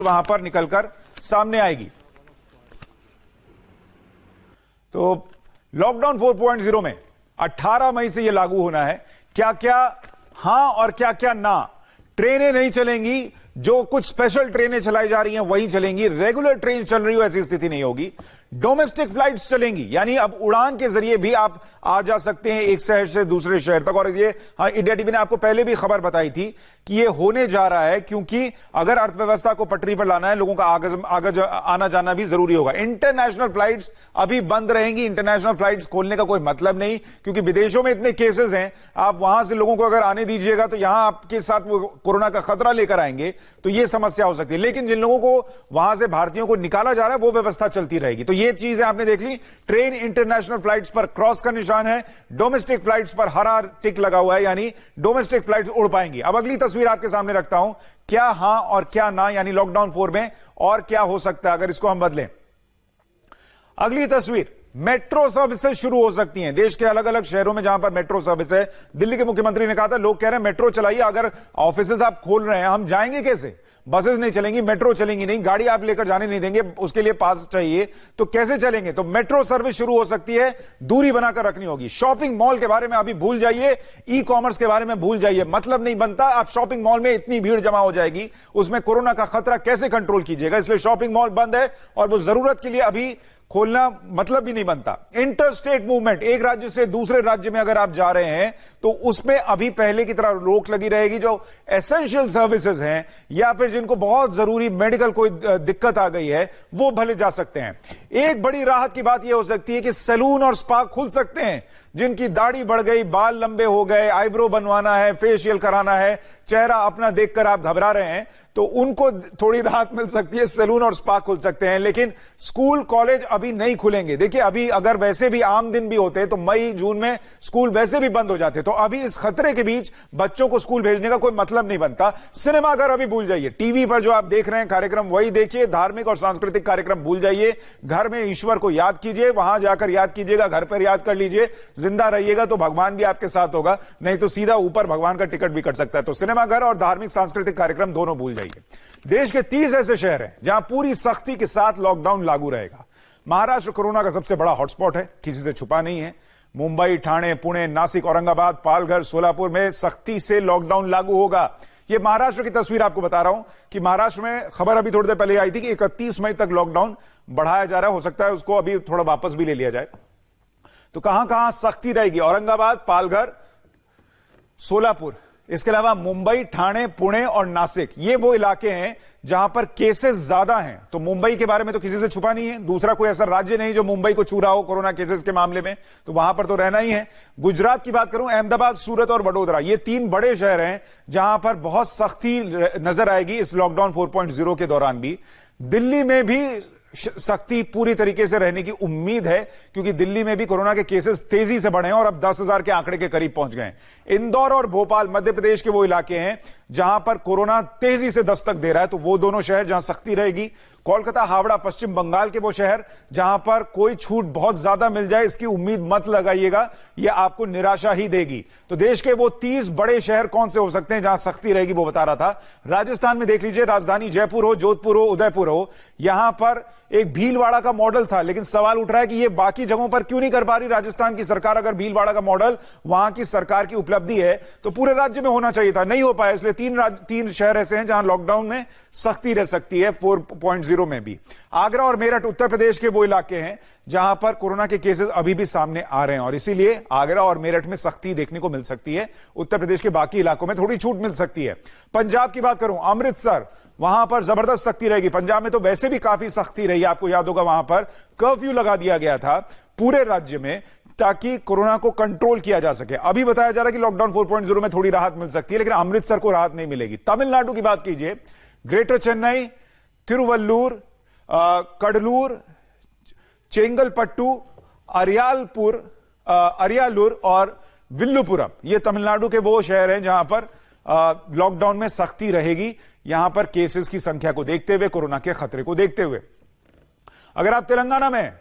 वहां पर निकलकर सामने आएगी। तो लॉकडाउन 4.0 में 18 मई से यह लागू होना है। क्या क्या हां और क्या क्या ना। ट्रेनें नहीं चलेंगी, जो कुछ स्पेशल ट्रेनें चलाई जा रही हैं वही चलेंगी। रेगुलर ट्रेन चल रही हो ऐसी स्थिति नहीं होगी। डोमेस्टिक फ्लाइट्स चलेंगी, यानी अब उड़ान के जरिए भी आप आ जा सकते हैं एक शहर से दूसरे शहर तक। और ये इंडिया टीवी ने आपको पहले भी खबर बताई थी कि ये होने जा रहा है, क्योंकि अगर अर्थव्यवस्था को पटरी पर लाना है, लोगों का आना जाना भी जरूरी होगा। इंटरनेशनल फ्लाइट्स अभी बंद रहेंगी। इंटरनेशनल फ्लाइट्स खोलने का कोई मतलब नहीं, क्योंकि विदेशों में इतने केसेस हैं। आप वहां से लोगों को अगर आने दीजिएगा तो यहां आपके साथ वो कोरोना का खतरा लेकर आएंगे, तो यह समस्या हो सकती है। लेकिन जिन लोगों को वहां से भारतीयों को निकाला जा रहा है वो व्यवस्था चलती रहेगी। तो ये चीज आपने देख ली। ट्रेन इंटरनेशनल फ्लाइट्स पर क्रॉस का निशान है, डोमेस्टिक फ्लाइट्स पर हरा टिक लगा हुआ है, यानी डोमेस्टिक फ्लाइट्स उड़ पाएंगी। अब अगली तस्वीर आपके सामने रखता हूं, क्या हां और क्या ना, यानी लॉकडाउन 4 में और क्या हो सकता है अगर इसको हम बदलें। अगली तस्वीर, मेट्रो सर्विसेज शुरू हो सकती हैं देश के अलग अलग शहरों में जहां पर मेट्रो सर्विस है। दिल्ली के मुख्यमंत्री ने कहा था, लोग कह रहे हैं मेट्रो चलाइए, अगर ऑफिसेज आप खोल रहे हैं हम जाएंगे कैसे? बसेस नहीं चलेंगी, मेट्रो चलेंगी नहीं, गाड़ी आप लेकर जाने नहीं देंगे, उसके लिए पास चाहिए, तो कैसे चलेंगे? तो मेट्रो सर्विस शुरू हो सकती है, दूरी बनाकर रखनी होगी। शॉपिंग मॉल के बारे में अभी भूल जाइए, ई कॉमर्स के बारे में भूल जाइए, मतलब नहीं बनता। आप शॉपिंग मॉल में इतनी भीड़ जमा हो जाएगी, उसमें कोरोना का खतरा कैसे कंट्रोल कीजिएगा? इसलिए शॉपिंग मॉल बंद है और वो जरूरत के लिए अभी खोलना मतलब भी नहीं बनता। इंटरस्टेट मूवमेंट, एक राज्य से दूसरे राज्य में अगर आप जा रहे हैं तो उसमें अभी पहले की तरह रोक लगी रहेगी। जो एसेंशियल सर्विसेज हैं या फिर जिनको बहुत जरूरी मेडिकल कोई दिक्कत आ गई है वो भले जा सकते हैं। एक बड़ी राहत की बात यह हो सकती है कि सैलून और स्पा खुल सकते हैं। जिनकी दाढ़ी बढ़ गई, बाल लंबे हो गए, आईब्रो बनवाना है, फेशियल कराना है, चेहरा अपना देखकर आप घबरा रहे हैं, तो उनको थोड़ी राहत मिल सकती है। सैलून और स्पा खुल सकते हैं। लेकिन स्कूल कॉलेज अभी नहीं खुलेंगे। देखिए, अभी अगर वैसे भी आम दिन भी होते तो मई जून में स्कूल वैसे भी बंद हो जाते। तो अभी इस खतरे के बीच बच्चों को स्कूल भेजने का कोई मतलब नहीं बनता। सिनेमाघर अभी भूल जाइए, टीवी पर जो आप देख रहे हैं कार्यक्रम वही देखिए। धार्मिक और सांस्कृतिक कार्यक्रम भूल जाइए। घर में ईश्वर को याद कीजिए, वहां जाकर याद कीजिएगा, घर पर याद कर लीजिए। जिंदा रहिएगा तो भगवान भी आपके साथ होगा, नहीं तो सीधा ऊपर भगवान का टिकट भी कट सकता है। तो सिनेमाघर और धार्मिक सांस्कृतिक कार्यक्रम दोनों भूल जाइए। देश के 30 ऐसे शहर हैं जहां पूरी सख्ती के साथ लॉकडाउन लागू रहेगा। महाराष्ट्र कोरोना का सबसे बड़ा हॉटस्पॉट है, किसी से छुपा नहीं है। मुंबई, ठाणे, पुणे, नासिक, औरंगाबाद, पालघर, सोलापुर में सख्ती से लॉकडाउन लागू होगा। यह महाराष्ट्र की तस्वीर आपको बता रहा हूं कि महाराष्ट्र में खबर अभी थोड़ी देर पहले आई थी कि 31 मई तक लॉकडाउन बढ़ाया जा रहा है। हो सकता है उसको अभी थोड़ा वापस भी ले लिया जाए। तो कहां कहां सख्ती रहेगी? औरंगाबाद, पालघर, सोलापुर, इसके अलावा मुंबई, ठाणे, पुणे और नासिक, ये वो इलाके हैं जहां पर केसेस ज्यादा हैं। तो मुंबई के बारे में तो किसी से छुपा नहीं है, दूसरा कोई ऐसा राज्य नहीं जो मुंबई को छू रहा हो कोरोना केसेस के मामले में, तो वहां पर तो रहना ही है। गुजरात की बात करूं, अहमदाबाद, सूरत और वडोदरा, ये 3 बड़े शहर हैं जहां पर बहुत सख्ती नजर आएगी इस लॉकडाउन 4.0 के दौरान भी। दिल्ली में भी सख्ती पूरी तरीके से रहने की उम्मीद है, क्योंकि दिल्ली में भी कोरोना के केसेस तेजी से बढ़े हैं और अब 10,000 के आंकड़े के करीब पहुंच गए हैं। इंदौर और भोपाल मध्य प्रदेश के वो इलाके हैं जहां पर कोरोना तेजी से दस्तक दे रहा है, तो वो दोनों शहर जहां सख्ती रहेगी। कोलकाता, हावड़ा, पश्चिम बंगाल के वो शहर जहां पर कोई छूट बहुत ज्यादा मिल जाए इसकी उम्मीद मत लगाइएगा, यह आपको निराशा ही देगी। तो देश के वो 30 बड़े शहर कौन से हो सकते हैं जहां सख्ती रहेगी वो बता रहा था। राजस्थान में देख लीजिए, राजधानी जयपुर हो, जोधपुर हो, उदयपुर हो, यहां पर एक भीलवाड़ा का मॉडल था, लेकिन सवाल उठ रहा है कि ये बाकी जगहों पर क्यों नहीं कर पा रही राजस्थान की सरकार? अगर भीलवाड़ा का मॉडल वहां की सरकार की उपलब्धि है तो पूरे राज्य में होना चाहिए था, नहीं हो पाया। इसलिए 3 शहर ऐसे हैं जहां लॉकडाउन में सख्ती रह सकती है 4.0 में भी। आगरा और मेरठ उत्तर प्रदेश के वो इलाके हैं जहां पर कोरोना के केसेस अभी भी सामने आ रहे हैं और इसीलिए आगरा और मेरठ में सख्ती देखने को मिल सकती है। उत्तर प्रदेश के बाकी इलाकों में थोड़ी छूट मिल सकती है। पंजाब की बात करूं, अमृतसर, वहां पर जबरदस्त सख्ती रहेगी। पंजाब में तो वैसे भी काफी सख्ती रही, आपको याद होगा, वहां पर कर्फ्यू लगा दिया गया था पूरे राज्य में ताकि कोरोना को कंट्रोल किया जा सके। अभी बताया जा रहा है कि लॉकडाउन 4.0 में थोड़ी राहत मिल सकती है, लेकिन अमृतसर को राहत नहीं मिलेगी। तमिलनाडु की बात कीजिए, ग्रेटर चेन्नई, तिरुवल्लुर, कडलूर, चेंगलपट्टू, अरियालूर और विल्लुपुरम, ये तमिलनाडु के वो शहर हैं जहां पर लॉकडाउन में सख्ती रहेगी, यहां पर केसेस की संख्या को देखते हुए, कोरोना के खतरे को देखते हुए। अगर आप तेलंगाना में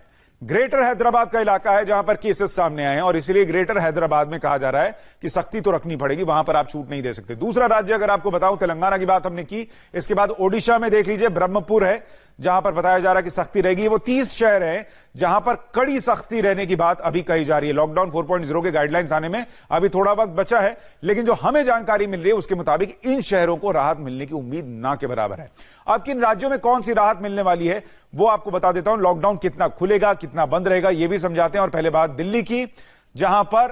ग्रेटर हैदराबाद का इलाका है जहां पर केसेस सामने आए हैं और इसलिए ग्रेटर हैदराबाद में कहा जा रहा है कि सख्ती तो रखनी पड़ेगी, वहां पर आप छूट नहीं दे सकते। दूसरा राज्य अगर आपको बताऊं, तेलंगाना की बात हमने की, इसके बाद ओडिशा में देख लीजिए, ब्रह्मपुर है जहां पर बताया जा रहा है कि सख्ती रहेगी। वो 30 शहर हैं जहां पर कड़ी सख्ती रहने की बात अभी कही जा रही है। लॉकडाउन 4.0 के गाइडलाइंस आने में अभी थोड़ा वक्त बचा है, लेकिन जो हमें जानकारी मिल रही है उसके मुताबिक इन शहरों को राहत मिलने की उम्मीद ना के बराबर है। अब किन राज्यों में कौन सी राहत मिलने वाली है वो आपको बता देता हूं। लॉकडाउन कितना खुलेगा, कितना बंद रहेगा, यह भी समझाते हैं। और पहले बात दिल्ली की, जहां पर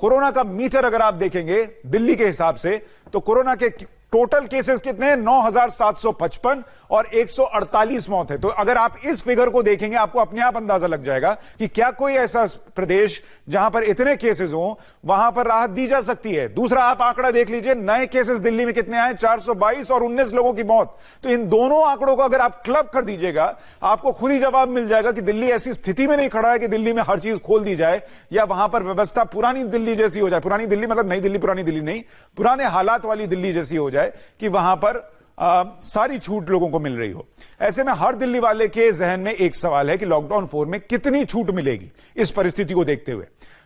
कोरोना का मीटर अगर आप देखेंगे दिल्ली के हिसाब से, तो कोरोना के टोटल केसेस कितने हैं? 9,755 और 148 मौत है। तो अगर आप इस फिगर को देखेंगे आपको अपने आप अंदाजा लग जाएगा कि क्या कोई ऐसा प्रदेश जहां पर इतने केसेस हो वहां पर राहत दी जा सकती है। दूसरा आप आंकड़ा देख लीजिए, नए केसेस दिल्ली में कितने आए? 422 और 19 लोगों की मौत। तो इन दोनों आंकड़ों को अगर आप क्लब कर दीजिएगा आपको खुद ही जवाब मिल जाएगा कि दिल्ली ऐसी स्थिति में नहीं खड़ा है कि दिल्ली में हर चीज खोल दी जाए या वहां पर व्यवस्था पुरानी दिल्ली जैसी हो जाए। पुरानी दिल्ली मतलब नई दिल्ली, पुरानी दिल्ली नहीं, पुराने हालात वाली दिल्ली जैसी हो जाए कि वहां पर सारी छूट लोगों को मिल रही हो। ऐसे में हर दिल्ली वाले के जहन में एक सवाल है कि लॉकडाउन 4 में कितनी छूट मिलेगी इस परिस्थिति को देखते हुए।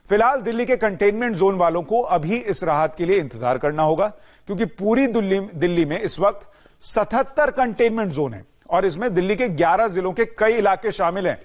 फिलहाल दिल्ली के कंटेनमेंट जोन वालों को अभी इस राहत के लिए इंतजार करना होगा, क्योंकि पूरी दिल्ली में इस वक्त 77 कंटेनमेंट जोन है और इसमें दिल्ली के 11 जिलों के कई इलाके शामिल हैं।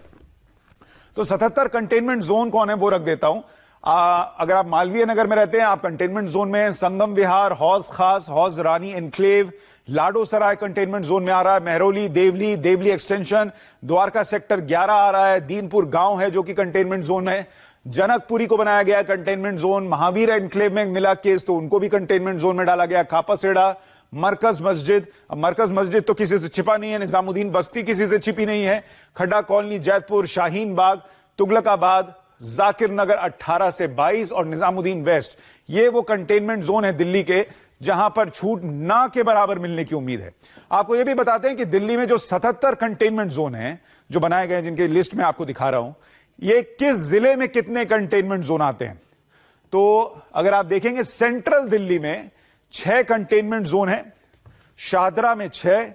तो 77 कंटेनमेंट जोन कौन है वो रख देता हूं। अगर आप मालवीय नगर में रहते हैं, आप कंटेनमेंट जोन में हैं। संगम विहार, हौज खास, हौज रानी एनक्लेव, लाडो सराय कंटेनमेंट जोन में आ रहा है। महरौली, देवली एक्सटेंशन, द्वारका सेक्टर 11 आ रहा है। दीनपुर गांव है जो कि कंटेनमेंट जोन है। जनकपुरी को बनाया गया कंटेनमेंट जोन। महावीर एनक्लेव में मिला केस तो उनको भी कंटेनमेंट जोन में डाला गया। खापासेड़ा, मरकज मस्जिद, अब मरकज मस्जिद तो किसी से छिपा नहीं है। निजामुद्दीन बस्ती किसी से छिपी नहीं है। खड्डा कॉलोनी, जैतपुर, शाहीन बाग, तुगलकाबाद, जाकिर नगर 18 से 22 और निजामुद्दीन वेस्ट, ये वो कंटेनमेंट जोन है दिल्ली के जहां पर छूट ना के बराबर मिलने की उम्मीद है। आपको यह भी बताते हैं कि दिल्ली में जो 77 कंटेनमेंट जोन हैं जो बनाए गए हैं, जिनके लिस्ट में आपको दिखा रहा हूं, ये किस जिले में कितने कंटेनमेंट जोन आते हैं। तो अगर आप देखेंगे सेंट्रल दिल्ली में 6 कंटेनमेंट जोन है, शाहदरा में 6,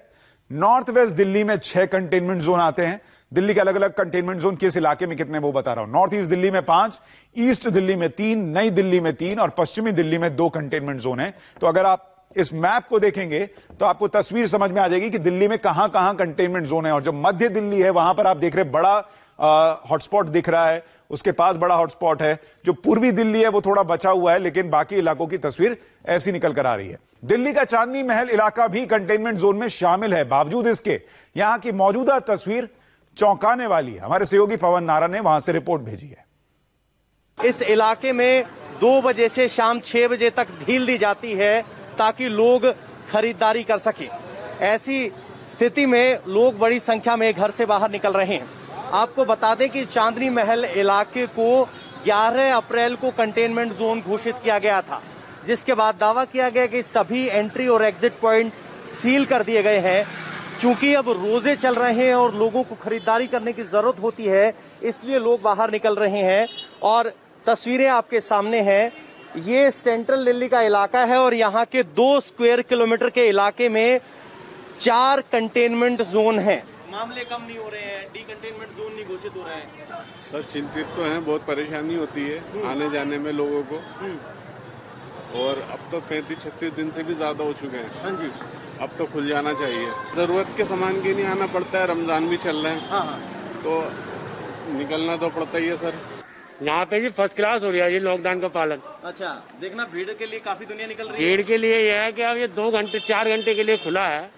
नॉर्थ वेस्ट दिल्ली में 6 कंटेनमेंट जोन आते हैं। दिल्ली के अलग अलग कंटेनमेंट जोन किस इलाके में कितने वो बता रहा हूं। नॉर्थ ईस्ट दिल्ली में 5, ईस्ट दिल्ली में 3, नई दिल्ली में 3 और पश्चिमी दिल्ली में 2 कंटेनमेंट जोन है। तो अगर आप इस मैप को देखेंगे तो आपको तस्वीर समझ में आ जाएगी कि दिल्ली में कहां कहां कंटेनमेंट जोन है। और जो मध्य दिल्ली है वहां पर आप देख रहे बड़ा हॉटस्पॉट दिख रहा है, उसके पास बड़ा हॉटस्पॉट है। जो पूर्वी दिल्ली है वो थोड़ा बचा हुआ है, लेकिन बाकी इलाकों की तस्वीर ऐसी निकल कर आ रही है। दिल्ली का चांदनी महल इलाका भी कंटेनमेंट जोन में शामिल है। बावजूद इसके यहां की मौजूदा तस्वीर चौंकाने वाली है। हमारे सहयोगी पवन नारा ने वहां से रिपोर्ट भेजी है। इस इलाके में 2 बजे से शाम 6 बजे तक ढील दी जाती है ताकि लोग खरीदारी कर सकें। ऐसी स्थिति में लोग बड़ी संख्या में घर से बाहर निकल रहे हैं। आपको बता दें कि चांदनी महल इलाके को 11 अप्रैल को कंटेनमेंट जोन घोषित किया गया था, जिसके बाद दावा किया गया कि सभी एंट्री और एग्जिट पॉइंट सील कर दिए गए हैं। चूंकि अब रोजे चल रहे हैं और लोगों को खरीदारी करने की जरूरत होती है, इसलिए लोग बाहर निकल रहे हैं। और तस्वीरें आपके सामने हैं। ये सेंट्रल दिल्ली का इलाका है और यहाँ के 2 स्क्वायर किलोमीटर के इलाके में 4 कंटेनमेंट जोन हैं। मामले कम नहीं हो रहे हैं, डी कंटेनमेंट जोन नहीं घोषित हो रहे हैं। सर चिंतित तो हैं, बहुत परेशानी होती है आने जाने में लोगों को। और अब तो 35-36 दिन से भी ज्यादा हो चुके हैं। हाँ जी, अब तो खुल जाना चाहिए। जरूरत के सामान के लिए आना पड़ता है, रमजान भी चल रहे हैं। हाँ। तो निकलना तो पड़ता ही है सर। यहाँ पे जी फर्स्ट क्लास हो रहा है जी लॉकडाउन का पालन। अच्छा, देखना भीड़ के लिए काफी दुनिया निकल रही है। भीड़ के लिए यह है कि अब ये 2 घंटे 4 घंटे के लिए खुला है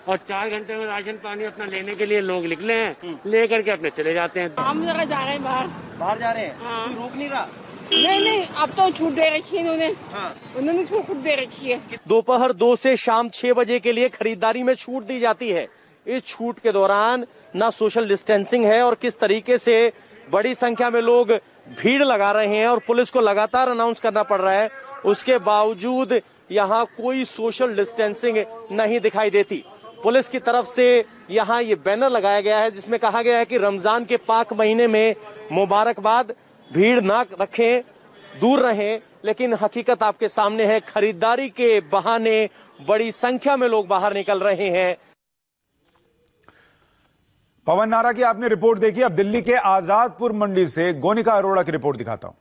और 4 घंटे में राशन पानी अपना लेने के लिए लोग निकले हैं, लेकर के अपने चले जाते हैं। हम जगह जा रहे हैं बाहर जा रहे हैं। हाँ। कोई रोक नहीं रहा। नहीं, अब तो छूट दे रखी है इन्होंने। हाँ। उन्होंने छूट दे रखी है। दोपहर 2 से शाम 6 बजे के लिए खरीदारी में छूट दी जाती है। इस छूट के दौरान ना सोशल डिस्टेंसिंग है और किस तरीके से बड़ी संख्या में लोग भीड़ लगा रहे हैं और पुलिस को लगातार अनाउंस करना पड़ रहा है, उसके बावजूद यहाँ कोई सोशल डिस्टेंसिंग नहीं दिखाई देती। पुलिस की तरफ से यहाँ ये बैनर लगाया गया है जिसमें कहा गया है कि रमजान के पाक महीने में मुबारकबाद, भीड़ ना रखें, दूर रहें। लेकिन हकीकत आपके सामने है, खरीदारी के बहाने बड़ी संख्या में लोग बाहर निकल रहे हैं। पवन नारा की आपने रिपोर्ट देखी। अब दिल्ली के आजादपुर मंडी से गोनिका अरोड़ा की रिपोर्ट दिखाता हूं।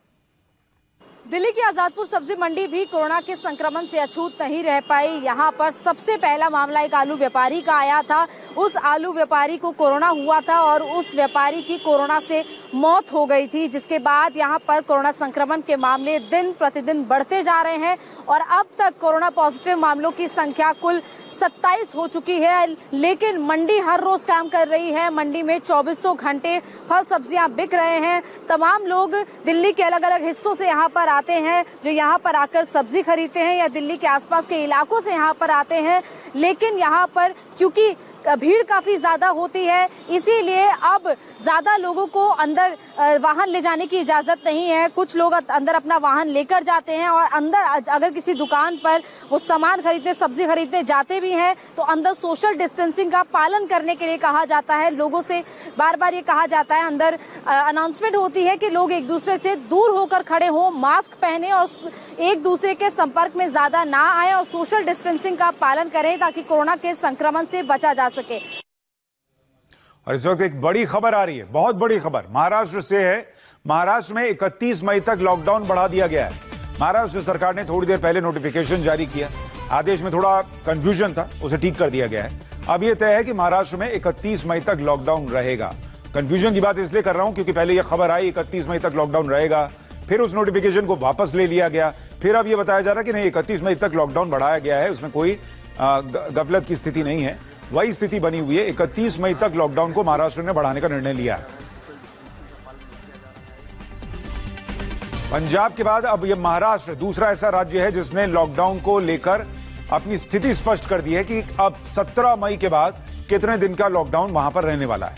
दिल्ली की आजादपुर सब्जी मंडी भी कोरोना के संक्रमण से अछूत नहीं रह पाई। यहाँ पर सबसे पहला मामला एक आलू व्यापारी का आया था। उस आलू व्यापारी को कोरोना हुआ था और उस व्यापारी की कोरोना से मौत हो गई थी, जिसके बाद यहाँ पर कोरोना संक्रमण के मामले दिन प्रतिदिन बढ़ते जा रहे हैं और अब तक कोरोना पॉजिटिव मामलों की संख्या कुल 27 हो चुकी है। लेकिन मंडी हर रोज काम कर रही है। मंडी में 2400 घंटे फल सब्जियां बिक रहे हैं। तमाम लोग दिल्ली के अलग अलग हिस्सों से यहाँ पर आते हैं, जो यहाँ पर आकर सब्जी खरीदते हैं या दिल्ली के आसपास के इलाकों से यहाँ पर आते हैं। लेकिन यहाँ पर क्योंकि भीड़ काफी ज्यादा होती है, इसीलिए अब ज्यादा लोगों को अंदर वाहन ले जाने की इजाजत नहीं है। कुछ लोग अंदर अपना वाहन लेकर जाते हैं और अंदर अगर किसी दुकान पर वो सामान खरीदने, सब्जी खरीदने जाते भी हैं तो अंदर सोशल डिस्टेंसिंग का पालन करने के लिए कहा जाता है। लोगों से बार बार ये कहा जाता है, अंदर अनाउंसमेंट होती है कि लोग एक दूसरे से दूर होकर खड़े हों, मास्क पहने और एक दूसरे के संपर्क में ज्यादा ना आए और सोशल डिस्टेंसिंग का पालन करें ताकि कोरोना के संक्रमण से बचा जा सके। और इस वक्त एक बड़ी खबर आ रही है, बहुत बड़ी खबर महाराष्ट्र से है। महाराष्ट्र में 31 मई तक लॉकडाउन बढ़ा दिया गया है। महाराष्ट्र सरकार ने थोड़ी देर पहले नोटिफिकेशन जारी किया। आदेश में थोड़ा कंफ्यूजन था, उसे ठीक कर दिया गया है। अब यह तय है कि महाराष्ट्र में 31 मई तक लॉकडाउन रहेगा। कंफ्यूजन की बात इसलिए कर रहा हूं क्योंकि पहले यह खबर आई 31 मई तक लॉकडाउन रहेगा, फिर उस नोटिफिकेशन को वापस ले लिया गया, फिर अब यह बताया जा रहा है कि नहीं 31 मई तक लॉकडाउन बढ़ाया गया है, उसमें कोई गफलत की स्थिति नहीं है। वही स्थिति बनी हुई है। 31 मई तक लॉकडाउन को महाराष्ट्र ने बढ़ाने का निर्णय लिया है। पंजाब के बाद अब यह महाराष्ट्र दूसरा ऐसा राज्य है जिसने लॉकडाउन को लेकर अपनी स्थिति स्पष्ट कर दी है कि अब 17 मई के बाद कितने दिन का लॉकडाउन वहां पर रहने वाला है।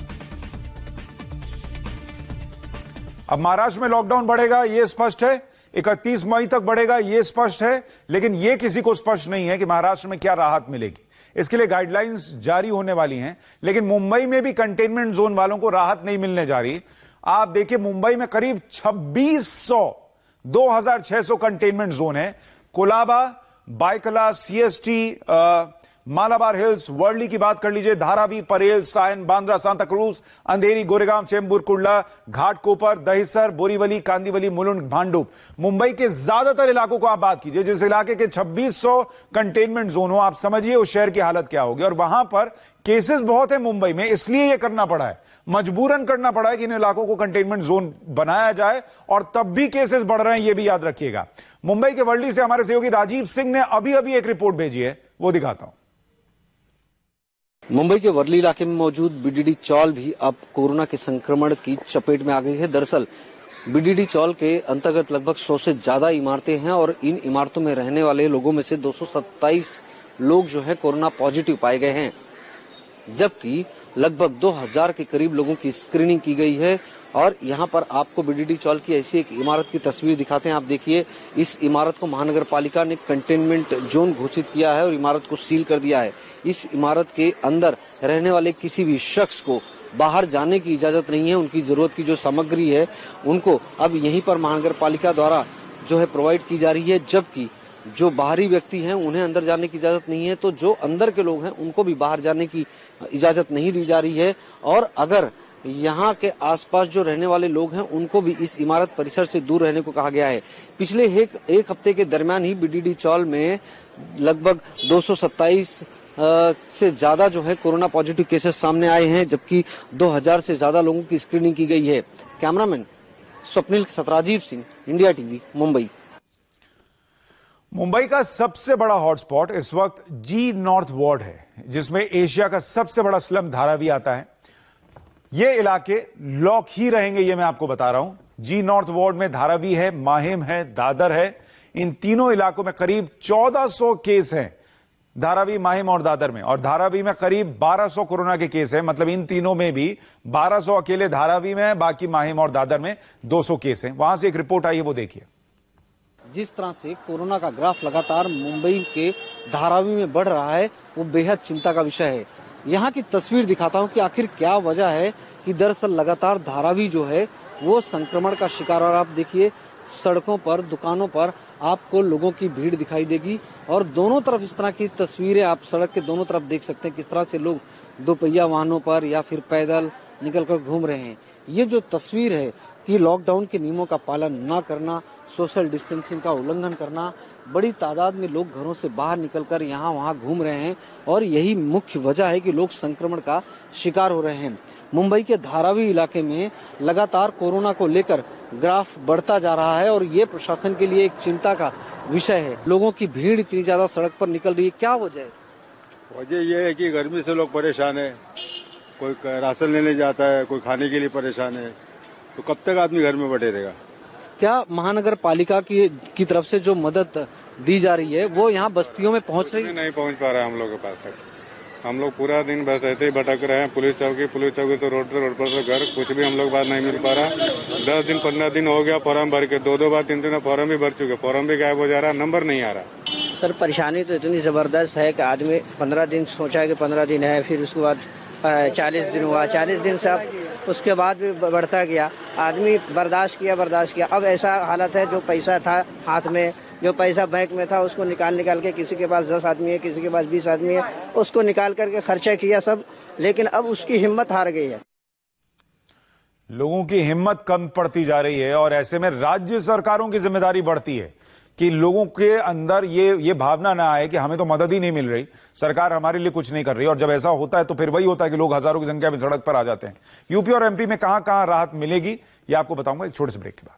अब महाराष्ट्र में लॉकडाउन बढ़ेगा यह स्पष्ट है, 31 मई तक बढ़ेगा यह स्पष्ट है, लेकिन यह किसी को स्पष्ट नहीं है कि महाराष्ट्र में क्या राहत मिलेगी। इसके लिए गाइडलाइंस जारी होने वाली हैं, लेकिन मुंबई में भी कंटेनमेंट जोन वालों को राहत नहीं मिलने जा रही। आप देखिए मुंबई में करीब 2600 कंटेनमेंट जोन है। कोलाबा, बायकला, सीएसटी, मालाबार हिल्स, वर्ली की बात कर लीजिए, धारावी, परेल, सायन, बांद्रा, सांता क्रूज, अंधेरी, गोरेगांव, चेंबूर, कुर्ला, घाटकोपर, दहिसर, बोरीवली, कांदीवली, मुलुंड, भांडुप। मुंबई के ज्यादातर इलाकों को आप बात कीजिए, जिस इलाके के 2600 कंटेनमेंट जोन हो, आप समझिए उस शहर की हालत क्या होगी। और वहां पर केसेस बहुत है मुंबई में, इसलिए यह करना पड़ा है, मजबूरन करना पड़ा है कि इन इलाकों को कंटेनमेंट जोन बनाया जाए, और तब भी केसेस बढ़ रहे हैं, यह भी याद रखिएगा। मुंबई के वर्ली से हमारे सहयोगी राजीव सिंह ने अभी अभी एक रिपोर्ट भेजी है, वो दिखाता हूं। मुंबई के वर्ली इलाके में मौजूद बीडीडी चौल भी अब कोरोना के संक्रमण की चपेट में आ गई है। दरअसल बीडीडी चौल के अंतर्गत लगभग 100 से ज्यादा इमारतें हैं और इन इमारतों में रहने वाले लोगों में से 227 लोग जो है कोरोना पॉजिटिव पाए गए हैं, जबकि लगभग 2000 के करीब लोगों की स्क्रीनिंग की गई है। और यहाँ पर आपको बीडीडी चौल की ऐसी एक इमारत की तस्वीर दिखाते हैं। आप देखिए, इस इमारत को महानगर पालिका ने कंटेनमेंट जोन घोषित किया है और इमारत को सील कर दिया है। इस इमारत के अंदर रहने वाले किसी भी शख्स को बाहर जाने की इजाजत नहीं है। उनकी जरूरत की जो सामग्री है उनको अब यहीं पर महानगर पालिका द्वारा जो है प्रोवाइड की जा रही है, जबकि जो बाहरी व्यक्ति हैं उन्हें अंदर जाने की इजाजत नहीं है। तो जो अंदर के लोग हैं उनको भी बाहर जाने की इजाजत नहीं दी जा रही है। और अगर यहाँ के आसपास जो रहने वाले लोग हैं उनको भी इस इमारत परिसर से दूर रहने को कहा गया है। पिछले एक हफ्ते के दरमियान ही बीडीडी चौल में लगभग 227 से ज्यादा जो है कोरोना पॉजिटिव केसेस सामने आए हैं, जबकि 2000 से ज्यादा लोगों की स्क्रीनिंग की गई है। कैमरामैन स्वप्निल सतराजीव सिंह, इंडिया टीवी, मुंबई। मुंबई का सबसे बड़ा हॉटस्पॉट इस वक्त जी नॉर्थ वार्ड है, जिसमें एशिया का सबसे बड़ा स्लम धारावी आता है। ये इलाके लॉक ही रहेंगे, ये मैं आपको बता रहा हूं। जी नॉर्थ वार्ड में धारावी है, माहिम है, दादर है। इन तीनों इलाकों में करीब 1400 केस हैं, धारावी, माहिम और दादर में। और धारावी में करीब 1200 कोरोना के केस हैं। मतलब इन तीनों में भी 1200 अकेले धारावी में है, बाकी माहिम और दादर में 200 केस हैं। वहां से एक रिपोर्ट आई है, वो देखिए। जिस तरह से कोरोना का ग्राफ लगातार मुंबई के धारावी में बढ़ रहा है, वो बेहद चिंता का विषय है। यहाँ की तस्वीर दिखाता हूँ कि आखिर क्या वजह है कि दरअसल लगातार धारावी जो है वो संक्रमण का शिकार। और आप देखिए सड़कों पर, दुकानों पर आपको लोगों की भीड़ दिखाई देगी और दोनों तरफ इस तरह की तस्वीरें आप सड़क के दोनों तरफ देख सकते हैं, किस तरह से लोग दोपहिया वाहनों पर या फिर पैदल निकलकर घूम रहे हैं। ये जो तस्वीर है कि लॉकडाउन के नियमों का पालन न करना, सोशल डिस्टेंसिंग का उल्लंघन करना, बड़ी तादाद में लोग घरों से बाहर निकलकर यहाँ वहाँ घूम रहे हैं और यही मुख्य वजह है कि लोग संक्रमण का शिकार हो रहे हैं। मुंबई के धारावी इलाके में लगातार कोरोना को लेकर ग्राफ बढ़ता जा रहा है और ये प्रशासन के लिए एक चिंता का विषय है। लोगों की भीड़ इतनी ज्यादा सड़क पर निकल रही है, क्या वजह है? वजह यह है कि गर्मी से लोग परेशान है, कोई राशन लेने जाता है, कोई खाने के लिए परेशान है, तो कब तक आदमी घर में बैठे रहेगा। क्या महानगर पालिका की तरफ से जो मदद दी जा रही है वो यहाँ बस्तियों में पहुँच रही है? नहीं पहुंच पा रहा है हम लोग के पास तक। हम लोग पूरा दिन बस ऐसे ही भटक रहे हैं, पुलिस चौकी तो रोड पर तो घर, कुछ भी हम लोग बात नहीं मिल पा रहा। 10 दिन 15 दिन हो गया फॉर्म भर के, 2 बार 3 फॉर्म भी भर चुके, फॉर्म भी गायब हो जा रहा, नंबर नहीं आ रहा। सर परेशानी तो इतनी जबरदस्त है कि आदमी 15 दिन सोचा कि 15 दिन है, फिर उसके बाद 40 दिन हुआ, 40 दिन से अब उसके बाद भी बढ़ता गया, आदमी बर्दाश्त किया। अब ऐसा हालत है, जो पैसा था हाथ में, जो पैसा बैंक में था, उसको निकाल के, किसी के पास 10 आदमी है, किसी के पास 20 आदमी है, उसको निकाल करके खर्चा किया सब, लेकिन अब उसकी हिम्मत हार गई है। लोगों की हिम्मत कम पड़ती जा रही है और ऐसे में राज्य सरकारों की जिम्मेदारी बढ़ती है कि लोगों के अंदर ये भावना ना आए कि हमें तो मदद ही नहीं मिल रही, सरकार हमारे लिए कुछ नहीं कर रही। और जब ऐसा होता है तो फिर वही होता है कि लोग हजारों की संख्या में सड़क पर आ जाते हैं। यूपी और एमपी में कहां राहत मिलेगी, ये आपको बताऊंगा एक छोटे से ब्रेक के बाद।